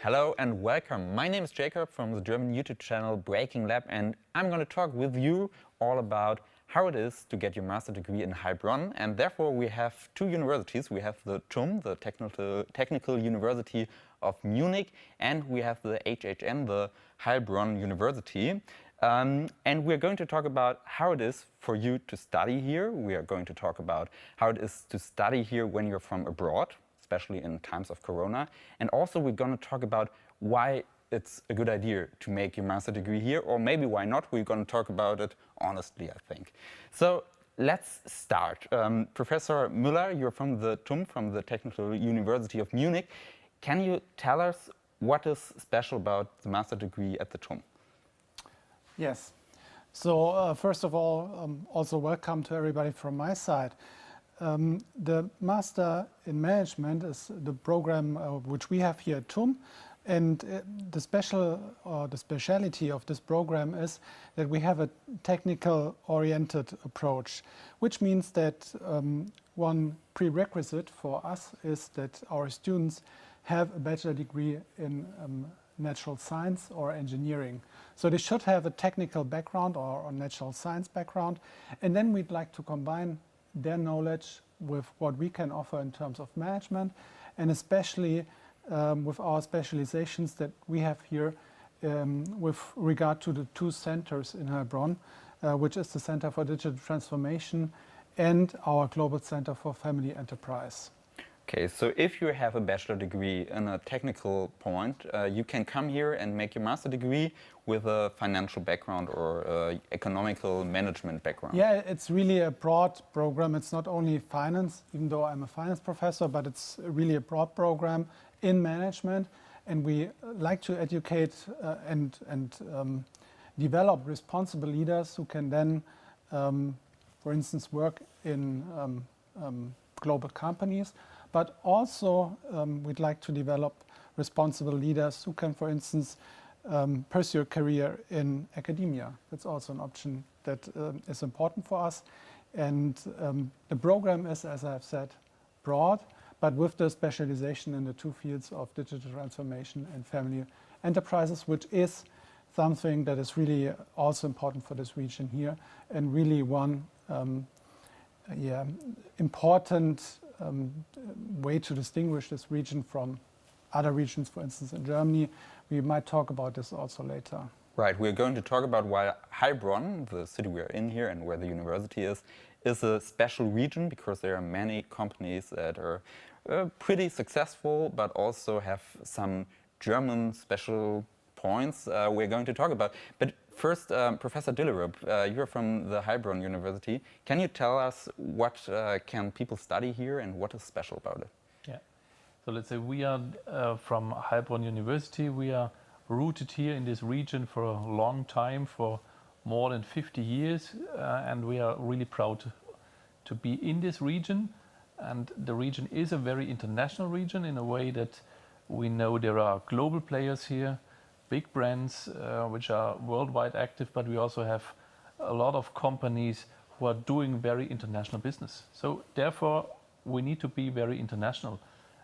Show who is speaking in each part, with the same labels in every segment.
Speaker 1: Hello and welcome. My name is Jacob from the German YouTube channel Breaking Lab, and I'm going to talk with you all about how it is to get your master degree in Heilbronn. And therefore we have two universities. We have the TUM, the Technical University of Munich, and we have the HHN, the Heilbronn University. And we're going to talk about how it is for you to study here. We are going to talk about how it is to study here when you're from abroad, especially in times of Corona. And also we're going to talk about why it's a good idea to make your master degree here, or maybe why not. We're going to talk about it honestly, I think. So let's start. Professor Müller, you're from the TUM, from the Technical University of Munich. Can you tell us what is special about the master degree at the TUM?
Speaker 2: Yes. So first of all, also welcome to everybody from my side. The Master in Management is the program which we have here at TUM, and the speciality of this program is that we have a technical-oriented approach, which means that one prerequisite for us is that our students have a bachelor degree in natural science or engineering. So they should have a technical background or a natural science background, and then we'd like to combine their knowledge with what we can offer in terms of management, and especially with our specializations that we have here with regard to the two centers in Heilbronn, which is the Center for Digital Transformation and our Global Center for Family Enterprise.
Speaker 1: Okay, so if you have a bachelor degree in a technical point, you can come here and make your master degree with a financial background or economical management background.
Speaker 2: Yeah, it's really a broad program. It's not only finance, even though I'm a finance professor, but it's really a broad program in management. And we like to educate and develop responsible leaders who can then, for instance, work in global companies. But also we'd like to develop responsible leaders who can, for instance, pursue a career in academia. That's also an option that is important for us. And the program is, as I've said, broad, but with the specialization in the two fields of digital transformation and family enterprises, which is something that is really also important for this region here, and really one important way to distinguish this region from other regions, for instance, in Germany. We might talk about this also later.
Speaker 1: Right, we're going to talk about why Heilbronn, the city we're in here and where the university is a special region, because there are many companies that are pretty successful, but also have some German special points we're going to talk about. But first, Professor Dillerup, you're from the Heilbronn University. Can you tell us what can people study here and what is special about it?
Speaker 3: Yeah, so let's say we are from Heilbronn University. We are rooted here in this region for a long time, for more than 50 years, and we are really proud to be in this region. And the region is a very international region in a way that we know there are global players here, big brands which are worldwide active, but we also have a lot of companies who are doing very international business. So therefore we need to be very international.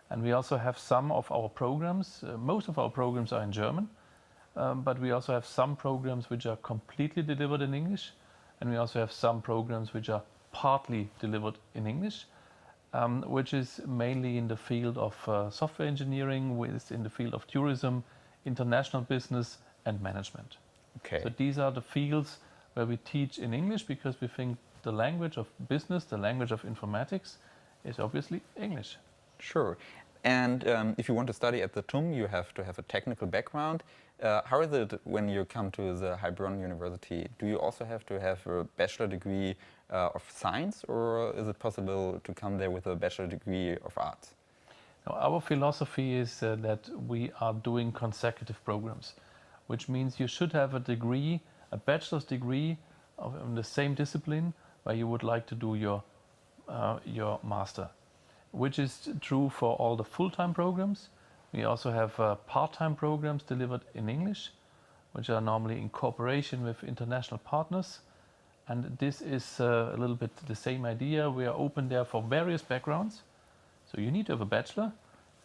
Speaker 3: And we also have some of our programs, most of our programs are in German, but we also have some programs which are completely delivered in English, and we also have some programs which are partly delivered in English, which is mainly in the field of software engineering, in the field of tourism, international business and management.
Speaker 1: Okay.
Speaker 3: So these are the fields where we teach in English, because we think the language of business, the language of informatics is obviously English.
Speaker 1: Sure. And if you want to study at the TUM, you have to have a technical background. How is it when you come to the Heilbronn University? Do you also have to have a bachelor degree of science, or is it possible to come there with a bachelor degree of arts?
Speaker 3: Our philosophy is that we are doing consecutive programs, which means you should have a degree, a bachelor's degree in the same discipline where you would like to do your master, which is true for all the full-time programs. We also have part-time programs delivered in English, which are normally in cooperation with international partners. And this is a little bit the same idea. We are open there for various backgrounds. So you need to have a bachelor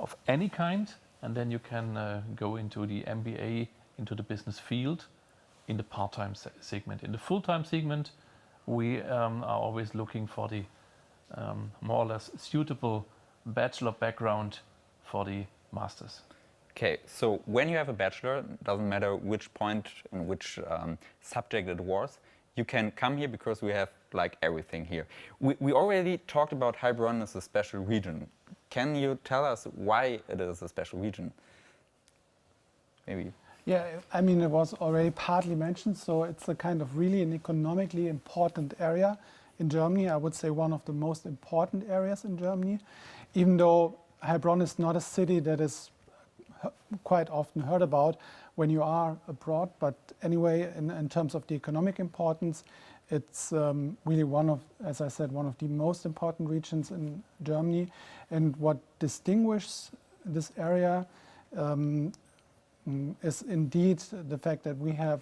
Speaker 3: of any kind, and then you can go into the MBA, into the business field, in the part-time segment. In the full-time segment, we are always looking for the more or less suitable bachelor background for the masters.
Speaker 1: Okay, so when you have a bachelor, doesn't matter which point and which subject it was, you can come here because we have like everything here. We already talked about Heilbronn as a special region. Can you tell us why it is a special region? Maybe.
Speaker 2: Yeah, I mean, it was already partly mentioned, so it's a kind of really an economically important area in Germany. I would say one of the most important areas in Germany, even though Heilbronn is not a city that is quite often heard about when you are abroad. But anyway, in terms of the economic importance, it's really one of, as I said, one of the most important regions in Germany. And what distinguishes this area is indeed the fact that we have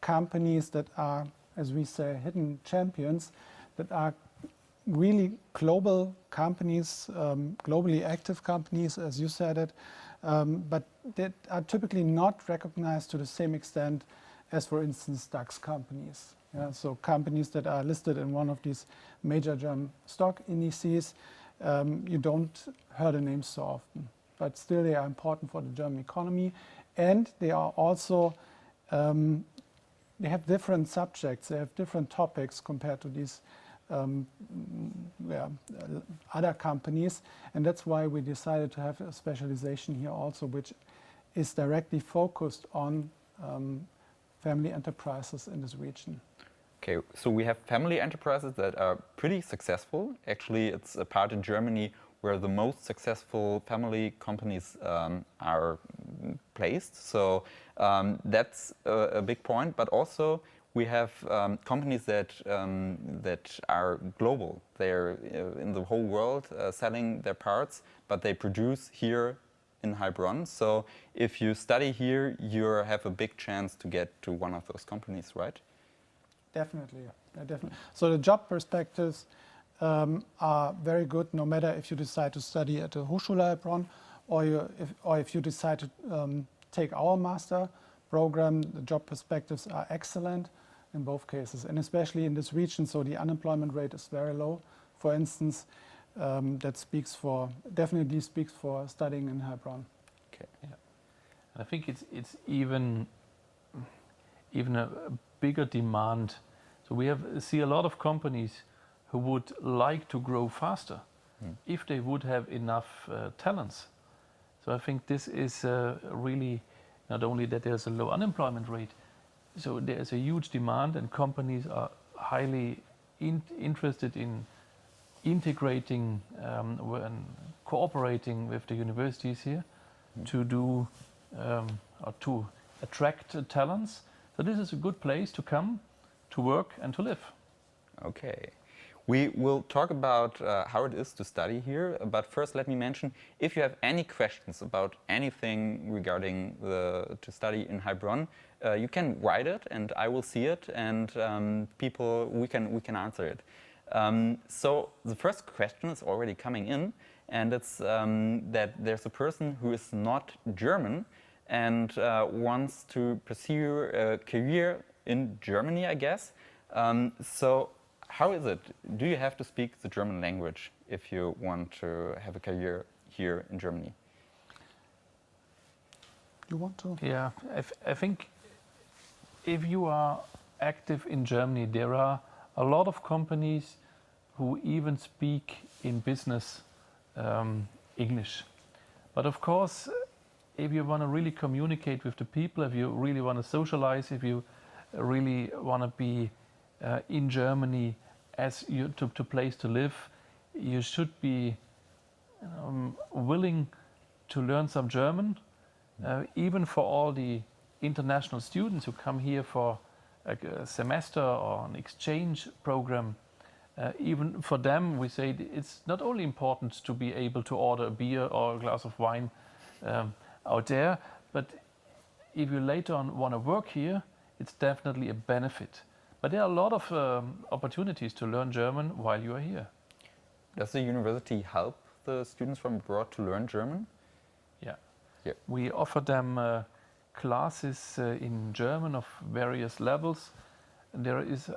Speaker 2: companies that are, as we say, hidden champions, that are really global companies, globally active companies, as you said it, but that are typically not recognized to the same extent as, for instance, DAX companies. Yeah, so companies that are listed in one of these major German stock indices, you don't hear the names so often, but still they are important for the German economy, and they are also they have different subjects, they have different topics compared to these other companies, and that's why we decided to have a specialization here also, which is directly focused on family enterprises in this region.
Speaker 1: Okay, so we have family enterprises that are pretty successful. Actually, it's a part in Germany where the most successful family companies are placed. So that's a big point. But also we have companies that are global. They're in the whole world selling their parts, but they produce here in Heilbronn. So if you study here, you have a big chance to get to one of those companies, right?
Speaker 2: Definitely, yeah, definitely. So the job perspectives are very good, no matter if you decide to study at the Hochschule Heilbronn or if you decide to take our master program. The job perspectives are excellent in both cases, and especially in this region. So the unemployment rate is very low. For instance, that definitely speaks for studying in Heilbronn.
Speaker 3: Okay. Yeah. I think it's even a bigger demand. So we see a lot of companies who would like to grow faster if they would have enough talents. So I think this is really not only that there's a low unemployment rate, so there's a huge demand, and companies are highly interested in integrating and cooperating with the universities here to do or to attract talents. So this is a good place to come to work and to live.
Speaker 1: Okay. We will talk about how it is to study here, but first let me mention, if you have any questions about anything regarding to study in Heilbronn, you can write it and I will see it, and we can answer it. So the first question is already coming in, and it's that there's a person who is not German and wants to pursue a career in Germany, I guess. So how is it? Do you have to speak the German language if you want to have a career here in Germany?
Speaker 2: You want to?
Speaker 3: Yeah, I think if you are active in Germany, there are a lot of companies who even speak in business English. But of course, if you want to really communicate with the people, if you really want to socialize, if you really want to be in Germany as to place to live, you should be willing to learn some German. Even for all the international students who come here for a semester or an exchange program, even for them we say it's not only important to be able to order a beer or a glass of wine out there, but if you later on want to work here, it's definitely a benefit. But there are a lot of opportunities to learn German while you are here.
Speaker 1: Does the university help the students from abroad to learn German?
Speaker 3: Yeah.
Speaker 1: Yep.
Speaker 3: We offer them classes in German of various levels. There is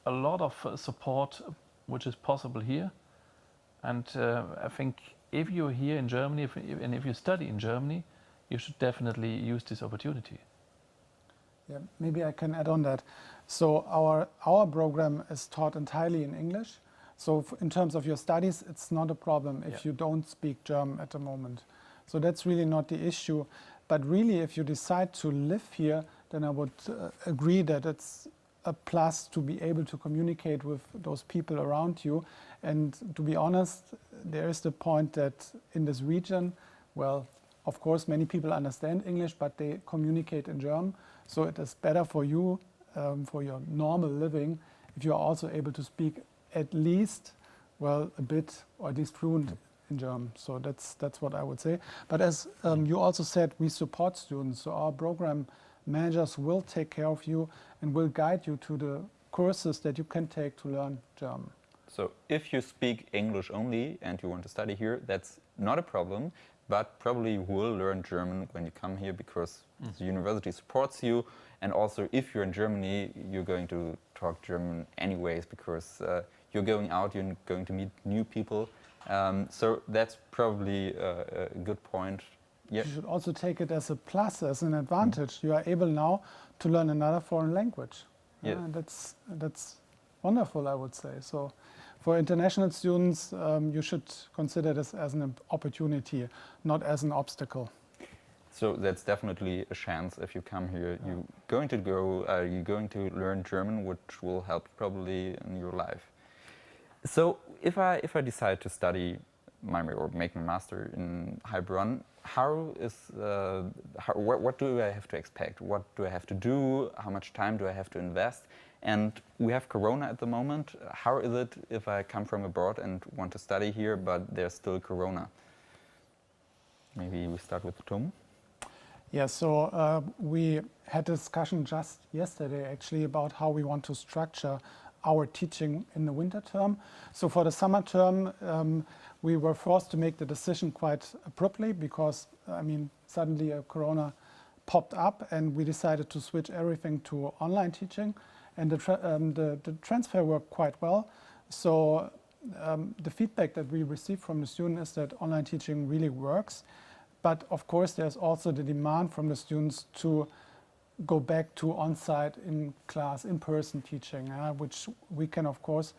Speaker 3: a lot of support which is possible here. And I think if you're here in Germany and if you study in Germany, you should definitely use this opportunity.
Speaker 2: Yeah, maybe I can add on that. So our program is taught entirely in English. So in terms of your studies, it's not a problem if you don't speak German at the moment. So that's really not the issue. But really, if you decide to live here, then I would agree that it's a plus to be able to communicate with those people around you. And to be honest, there is the point that in this region, well, of course, many people understand English, but they communicate in German. So it is better for you, for your normal living, if you are also able to speak at least, well, a bit, or at least fluent in German. So that's what I would say. But as you also said, we support students. So our program managers will take care of you and will guide you to the courses that you can take to learn German.
Speaker 1: So if you speak English only and you want to study here, that's not a problem, but probably you will learn German when you come here because the university supports you. And also if you're in Germany, you're going to talk German anyways because you're going out, you're going to meet new people. So that's probably a good point. Yeah.
Speaker 2: You should also take it as a plus, as an advantage. You are able now to learn another foreign language.
Speaker 1: Yeah.
Speaker 2: That's wonderful, I would say. So for international students, you should consider this as an opportunity, not as an obstacle.
Speaker 1: So that's definitely a chance if you come here. You're going to learn German, which will help probably in your life. So if I decide to study or make my master in Heilbronn, what do I have to expect? What do I have to do? How much time do I have to invest? And we have Corona at the moment. How is it if I come from abroad and want to study here, but there's still Corona? Maybe we start with TUM.
Speaker 2: Yeah, so we had a discussion just yesterday actually about how we want to structure our teaching in the winter term. So for the summer term, we were forced to make the decision quite abruptly because, suddenly Corona popped up and we decided to switch everything to online teaching. And the transfer worked quite well. So the feedback that we received from the students is that online teaching really works. But of course, there's also the demand from the students to go back to on-site, in-class, in-person teaching, which we can, of course,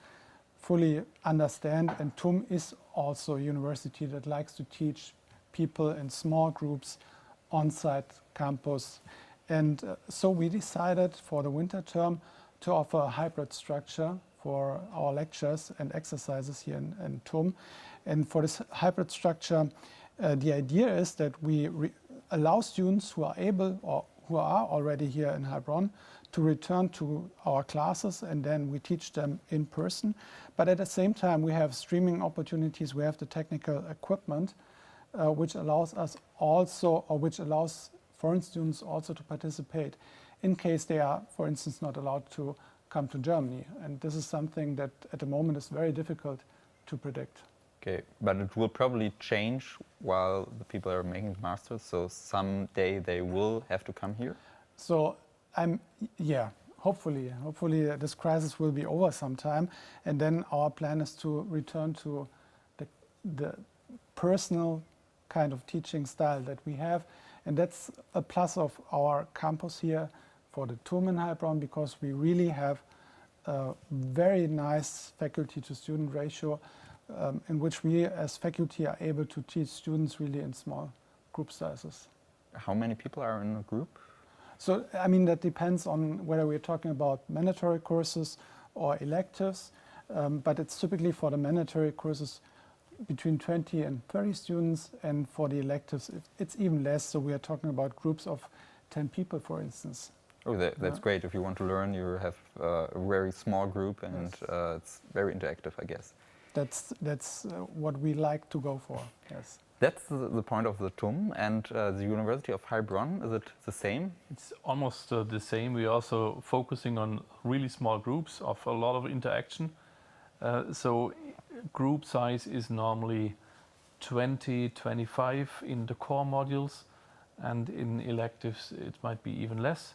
Speaker 2: fully understand. And TUM is also a university that likes to teach people in small groups, on-site campus. And so we decided for the winter term to offer a hybrid structure for our lectures and exercises here in TUM. And for this hybrid structure, the idea is that we allow students who are able or who are already here in Heilbronn to return to our classes, and then we teach them in person. But at the same time, we have streaming opportunities. We have the technical equipment, which allows us also, or which allows foreign students also to participate in case they are, for instance, not allowed to come to Germany. And this is something that at the moment is very difficult to predict.
Speaker 1: Okay, but it will probably change while the people are making the masters. So someday they will have to come here.
Speaker 2: So hopefully this crisis will be over sometime, and then our plan is to return to the personal kind of teaching style that we have, and that's a plus of our campus here for the TUM in Heilbronn, because we really have a very nice faculty to student ratio, in which we as faculty are able to teach students really in small group sizes.
Speaker 1: How many people are in a group?
Speaker 2: So, that depends on whether we're talking about mandatory courses or electives, but it's typically for the mandatory courses between 20 and 30 students, and for the electives it's even less, so we are talking about groups of 10 people, for instance.
Speaker 1: Oh, that's great. If you want to learn, you have a very small group, and yes. It's very interactive, I guess.
Speaker 2: That's what we like to go for, yes.
Speaker 1: That's the point of the TUM, and the University of Heilbronn, is it the same?
Speaker 3: It's almost the same. We're also focusing on really small groups of a lot of interaction. So group size is normally 20, 25 in the core modules, and in electives it might be even less.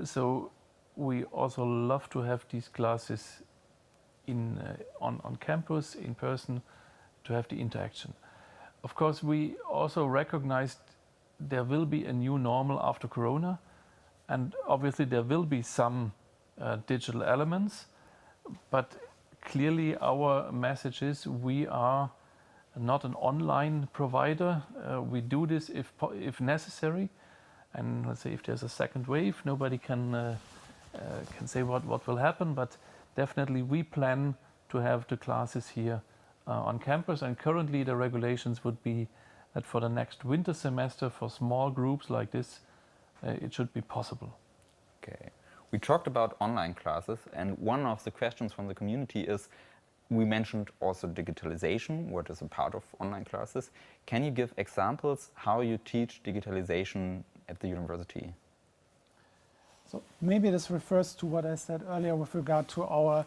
Speaker 3: So we also love to have these classes on campus, in person, to have the interaction. Of course, we also recognized there will be a new normal after Corona, and obviously there will be some digital elements, but clearly our message is we are not an online provider. We do this if necessary, and let's say if there's a second wave, nobody can say what will happen, but definitely we plan to have the classes here on campus, and currently the regulations would be that for the next winter semester, for small groups like this, it should be possible.
Speaker 1: Okay. We talked about online classes, and one of the questions from the community is, we mentioned also digitalization, what is a part of online classes. Can you give examples how you teach digitalization at the university?
Speaker 2: So maybe this refers to what I said earlier with regard to our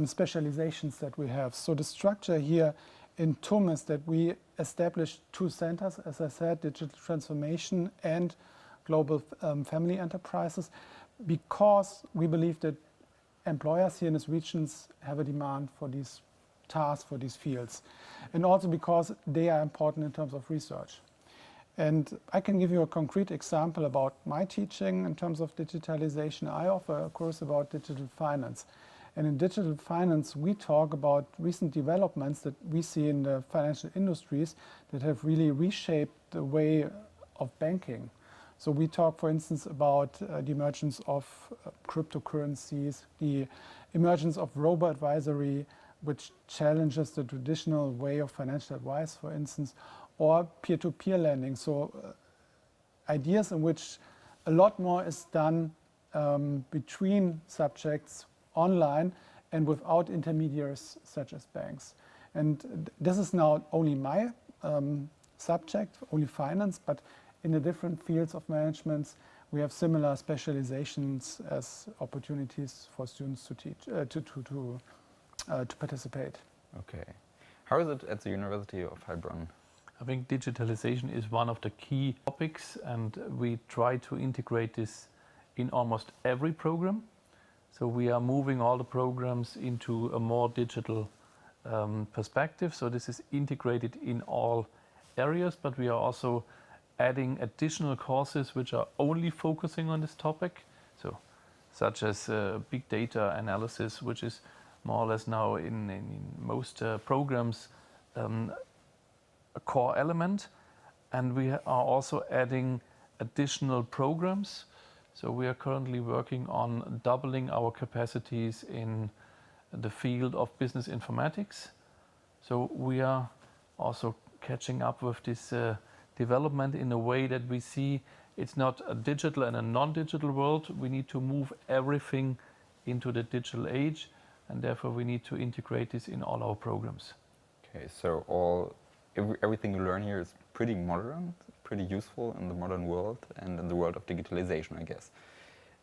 Speaker 2: specializations that we have. So the structure here in TUM is that we established two centers, as I said, digital transformation and global family enterprises, because we believe that employers here in these regions have a demand for these tasks, for these fields, and also because they are important in terms of research. And I can give you a concrete example about my teaching in terms of digitalization. I offer a course about digital finance. And in digital finance, we talk about recent developments that we see in the financial industries that have really reshaped the way of banking. So we talk, for instance, about the emergence of cryptocurrencies, the emergence of robo-advisory, which challenges the traditional way of financial advice, for instance, or peer-to-peer lending. So ideas in which a lot more is done between subjects online and without intermediaries such as banks. And this is not only my subject, only finance, but in the different fields of management, we have similar specializations as opportunities for students to teach, to participate.
Speaker 1: Okay. How is it at the University of Heilbronn?
Speaker 3: I think digitalization is one of the key topics, and we try to integrate this in almost every program. So we are moving all the programs into a more digital perspective. So this is integrated in all areas, but we are also adding additional courses which are only focusing on this topic. So such as big data analysis, which is more or less now in most programs a core element. And we are also adding additional programs. So we are currently working on doubling our capacities in the field of business informatics. So we are also catching up with this development in a way that we see it's not a digital and a non-digital world. We need to move everything into the digital age, and therefore we need to integrate this in all our programs.
Speaker 1: Okay, so everything you learn here is pretty modern, pretty useful in the modern world and in the world of digitalization, I guess.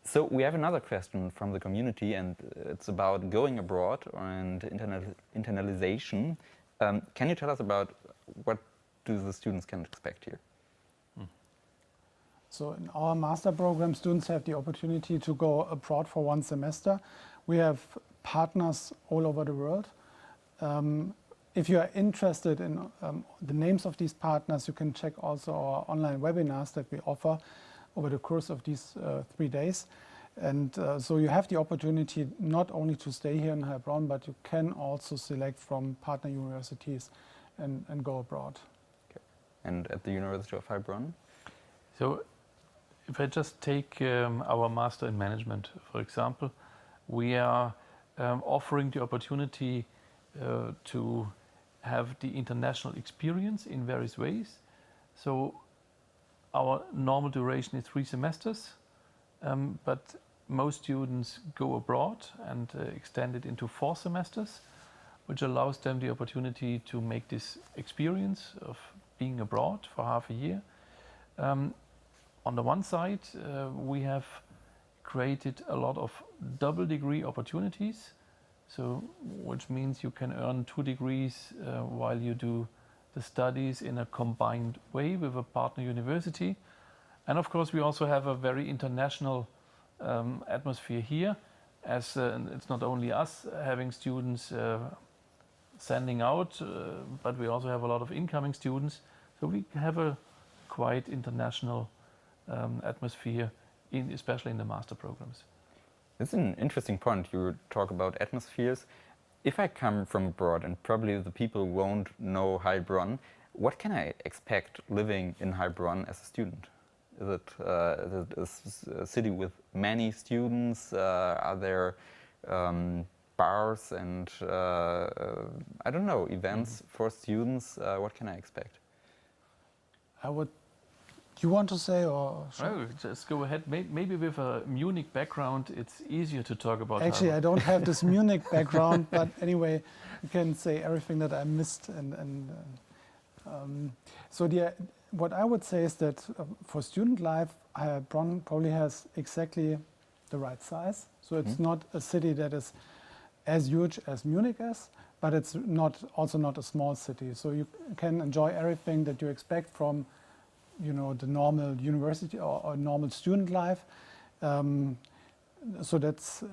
Speaker 1: So we have another question from the community, and it's about going abroad and internalization. Can you tell us about what do the students can expect here?
Speaker 2: So in our master program, students have the opportunity to go abroad for one semester. We have partners all over the world. If you are interested in the names of these partners, you can check also our online webinars that we offer over the course of these 3 days. And so you have the opportunity not only to stay here in Heilbronn, but you can also select from partner universities and go abroad.
Speaker 1: Okay. And at the University of Heilbronn?
Speaker 3: So if I just take our Master in Management, for example, we are offering the opportunity to have the international experience in various ways. So our normal duration is 3 semesters, but most students go abroad and extend it into 4 semesters, which allows them the opportunity to make this experience of being abroad for half a year. On the one side, we have created a lot of double degree opportunities, so which means you can earn 2 degrees while you do the studies in a combined way with a partner university. And of course, we also have a very international atmosphere here, as it's not only us having students sending out, but we also have a lot of incoming students. So we have a quite international atmosphere, especially in the master programs.
Speaker 1: It's an interesting point. You talk about atmospheres. If I come from abroad, and probably the people won't know Heilbronn, what can I expect living in Heilbronn as a student? Is it a city with many students? Are there bars and, I don't know, events for students? What can I expect?
Speaker 2: Do you want to say, or
Speaker 3: Oh, just go ahead. Maybe with a Munich background, it's easier to talk about.
Speaker 2: Actually, I don't have this Munich background, but anyway, you can say everything that I missed. What I would say is that for student life, Bron probably has exactly the right size. So it's not a city that is as huge as Munich is, but it's also not a small city. So you can enjoy everything that you expect from, the normal university or normal student life. So that's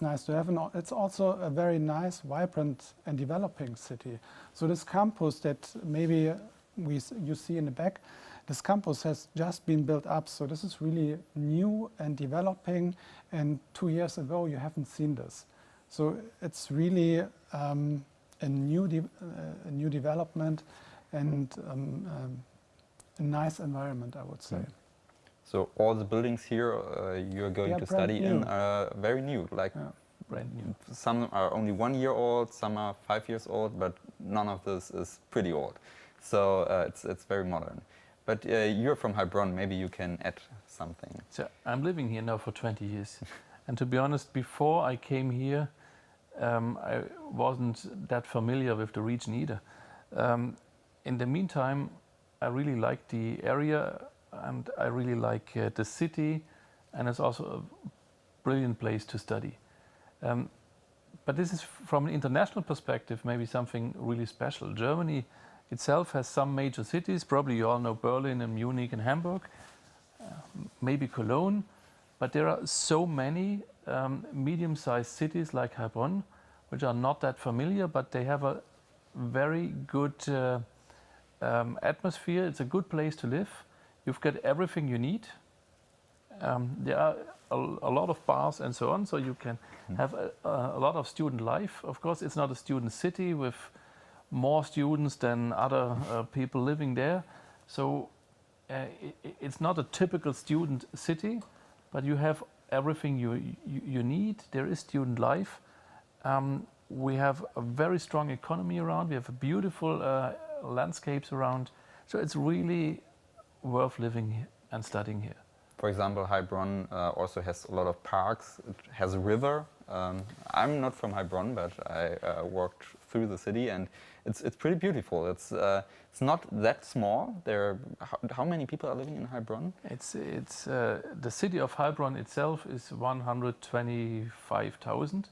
Speaker 2: nice to have. And it's also a very nice, vibrant and developing city. So this campus that maybe you see in the back, this campus has just been built up. So this is really new and developing. And 2 years ago, you haven't seen this. So it's really a new development and a nice environment, I would say.
Speaker 1: So all the buildings here you're going to study in are very new,
Speaker 3: Brand new.
Speaker 1: Some are only 1 year old, some are 5 years old, but none of this is pretty old. So it's very modern. But you're from Heilbronn, maybe you can add something.
Speaker 3: So I'm living here now for 20 years. And to be honest, before I came here, I wasn't that familiar with the region either. In the meantime, I really like the area and I really like the city, and it's also a brilliant place to study. But this is from an international perspective, maybe something really special. Germany itself has some major cities. Probably you all know Berlin and Munich and Hamburg, maybe Cologne. But there are so many medium-sized cities like Heilbronn, which are not that familiar, but they have a very good atmosphere. It's a good place to live. You've got everything you need. There are a lot of bars and so on, so you can have a lot of student life. Of course, it's not a student city with more students than other people living there. So it's not a typical student city, but you have everything you need. There is student life. We have a very strong economy around. We have beautiful landscapes around. So it's really worth living here and studying here.
Speaker 1: For example, Heilbronn also has a lot of parks. It has a river. I'm not from Heilbronn, but I walked through the city, and it's pretty beautiful. It's not that small. How many people are living in Heilbronn?
Speaker 3: It's the city of Heilbronn itself is 125,000.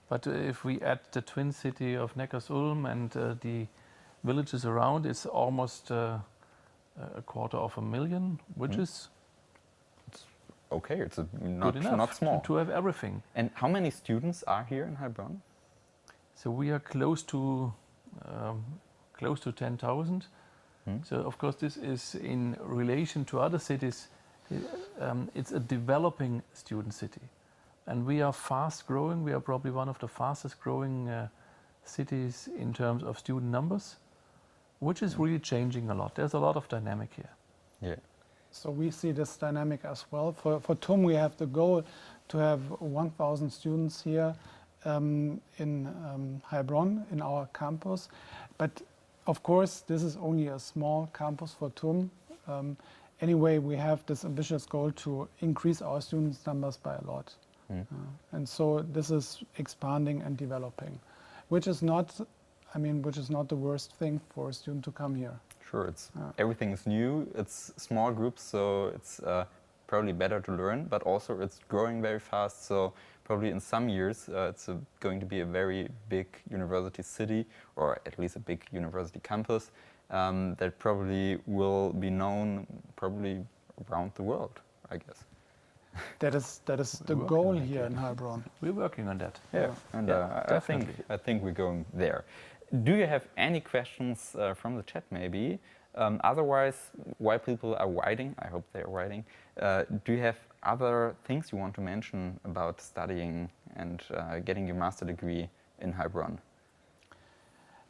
Speaker 3: But if we add the twin city of Neckarsulm and the villages around, it's almost a 250,000, which is
Speaker 1: okay. It's
Speaker 3: not
Speaker 1: small
Speaker 3: to have everything.
Speaker 1: And how many students are here in Heilbronn?
Speaker 3: So we are close to 10,000. So of course this is in relation to other cities. It's a developing student city, and we are fast growing. We are probably one of the fastest growing cities in terms of student numbers, which is really changing a lot. There's a lot of dynamic here.
Speaker 1: Yeah.
Speaker 2: So we see this dynamic as well. For TUM, we have the goal to have 1,000 students here in Heilbronn, in our campus. But of course, this is only a small campus for TUM. Anyway, we have this ambitious goal to increase our students' numbers by a lot. And so this is expanding and developing, which is not the worst thing for a student to come here.
Speaker 1: Sure, everything is new. It's small groups, so it's probably better to learn, but also it's growing very fast. So probably in some years it's going to be a very big university city, or at least a big university campus that probably will be known probably around the world, I guess.
Speaker 2: That is the goal here in Heilbronn.
Speaker 3: We're working on that.
Speaker 1: Yeah, and I think we're going there. Do you have any questions from the chat maybe? Otherwise, while people are writing, I hope they're writing, do you have other things you want to mention about studying and getting your master degree in Heilbronn?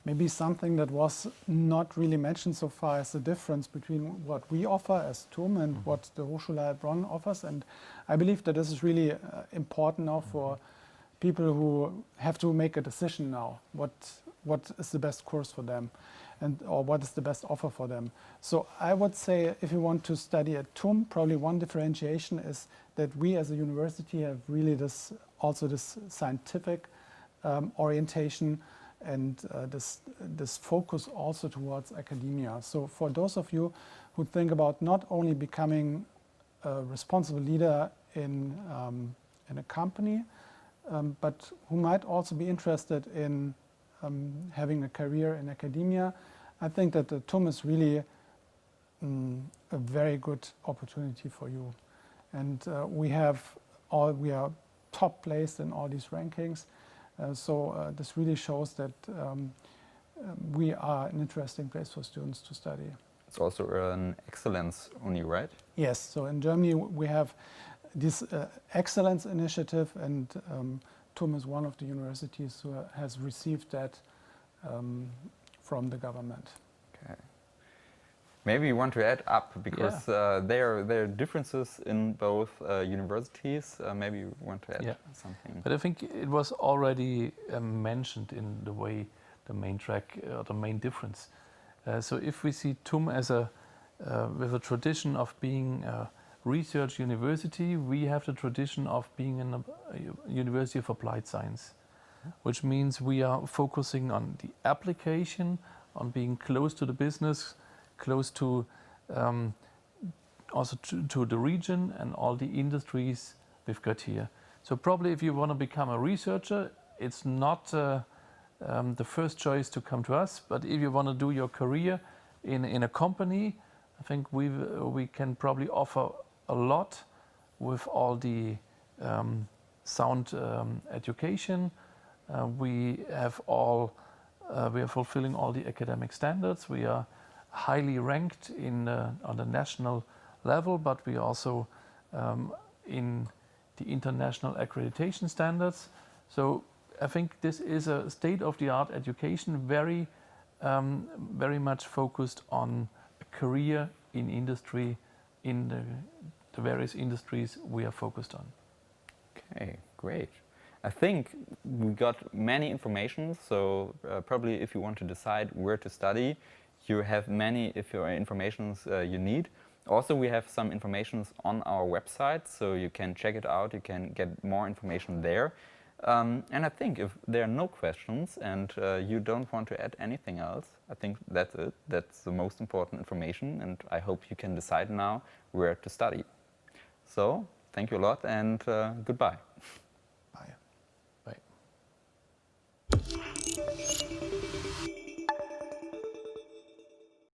Speaker 2: Maybe something that was not really mentioned so far is the difference between what we offer as TUM and what the Hochschule Heilbronn offers. And I believe that this is really important now for people who have to make a decision now. What is the best course for them, or what is the best offer for them? So I would say if you want to study at TUM, probably one differentiation is that we as a university have really this scientific orientation, and this focus also towards academia. So for those of you who think about not only becoming a responsible leader in a company, but who might also be interested in having a career in academia, I think that the TUM is really a very good opportunity for you. And we are top placed in all these rankings. So this really shows that we are an interesting place for students to study.
Speaker 1: It's also an excellence uni, right?
Speaker 2: Yes, so in Germany we have this excellence initiative, and TUM is one of the universities who has received that from the government.
Speaker 1: Okay. Maybe you want to add up, because there are differences in both universities. Maybe you want to add something.
Speaker 3: But I think it was already mentioned in the way the main track, the main difference. So if we see TUM as with a tradition of being a research university, we have the tradition of being a university of applied science, which means we are focusing on the application, on being close to the business, close to also to the region and all the industries we've got here. So probably if you want to become a researcher, it's not the first choice to come to us. But if you want to do your career in a company, I think we can probably offer a lot with all the sound education. We are fulfilling all the academic standards. We are highly ranked on the national level, but we also in the international accreditation standards. So I think this is a state-of-the-art education, very much focused on a career in industry, in the various industries we are focused on.
Speaker 1: Okay, great. I think we got many information, so probably if you want to decide where to study, you have many informations you need. Also, we have some informations on our website, so you can check it out, you can get more information there. And I think if there are no questions and you don't want to add anything else, I think that's it. That's the most important information, and I hope you can decide now where to study. So, thank you a lot, and goodbye.
Speaker 2: Bye.
Speaker 3: Bye.